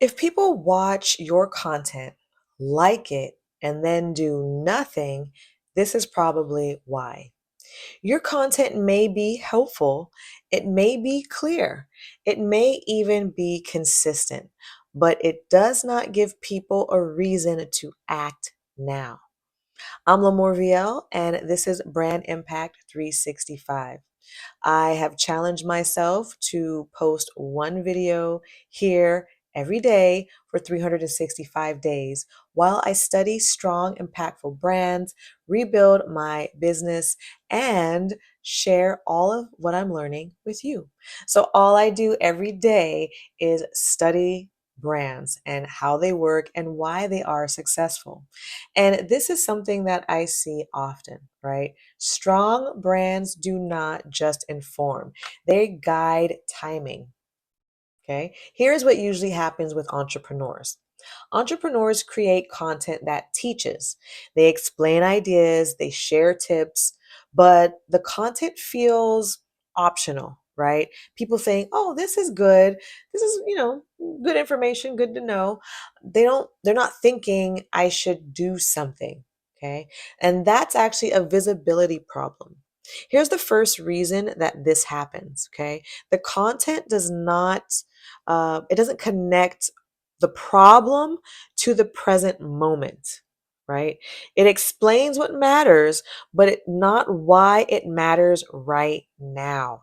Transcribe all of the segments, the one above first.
If people watch your content, like it, and then do nothing, this is probably why. Your content may be helpful, it may be clear, it may even be consistent, but it does not give people a reason to act now. I'm LaMorvielle, and this is Brand Impact 365. I have challenged myself to post one video here every day for 365 days while I study strong, impactful brands, rebuild my business, and share all of what I'm learning with you. So, all I do every day is study brands and how they work and why they are successful. And this is something that I see often, right? Strong brands do not just inform, they guide timing. Okay. Here's what usually happens with entrepreneurs. Entrepreneurs create content that teaches. They explain ideas, they share tips, but the content feels optional, right? People saying, "Oh, this is good. This is, good information, good to know." They're not thinking I should do something, okay? And that's actually a visibility problem. Here's the first reason that this happens, okay? The content it doesn't connect the problem to the present moment, right? It explains what matters, but not why it matters right now.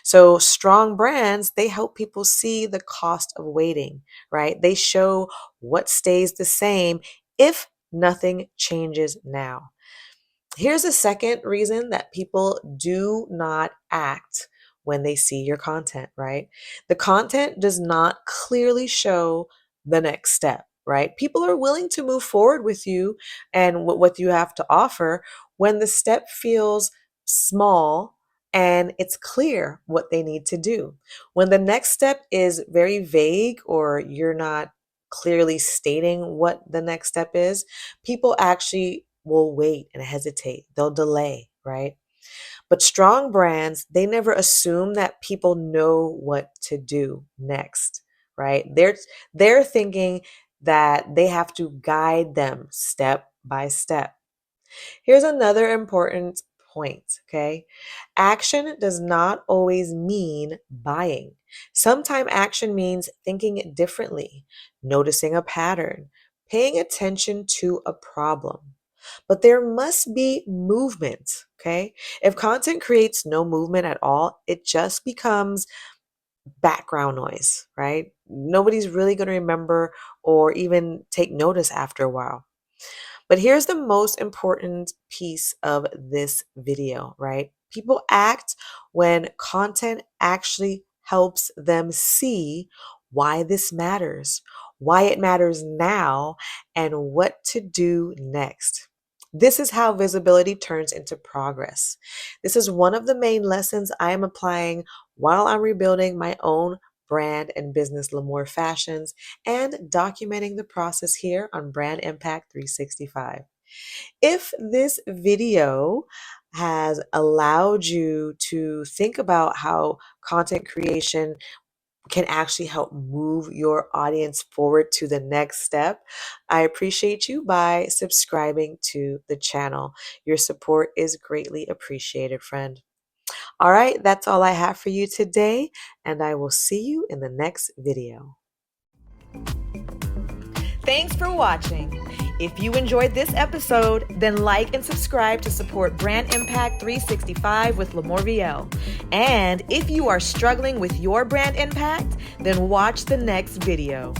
So strong brands, they help people see the cost of waiting, right? They show what stays the same if nothing changes now. Here's a second reason that people do not act when they see your content, right? The content does not clearly show the next step, right? People are willing to move forward with you and what you have to offer when the step feels small and it's clear what they need to do. When the next step is very vague or you're not clearly stating what the next step is, people actually will wait and hesitate. They'll delay, right? But strong brands, they never assume that people know what to do next, right? They're thinking that they have to guide them step by step. Here's another important point, okay? Action does not always mean buying. Sometimes action means thinking differently, noticing a pattern, paying attention to a problem. But there must be movement, okay? If content creates no movement at all, it just becomes background noise, right? Nobody's really going to remember or even take notice after a while. But here's the most important piece of this video, right? People act when content actually helps them see why this matters, why it matters now, and what to do next. This is how visibility turns into progress. This is one of the main lessons I am applying while I'm rebuilding my own brand and business L'Amour Fashions and documenting the process here on Brand Impact 365. If this video has allowed you to think about how content creation can actually help move your audience forward to the next step, I appreciate you by subscribing to the channel. Your support is greatly appreciated, friend. All right, that's all I have for you today, and I will see you in the next video. Thanks for watching. If you enjoyed this episode, then like and subscribe to support Brand Impact 365 with LaMorvielle. And if you are struggling with your brand impact, then watch the next video.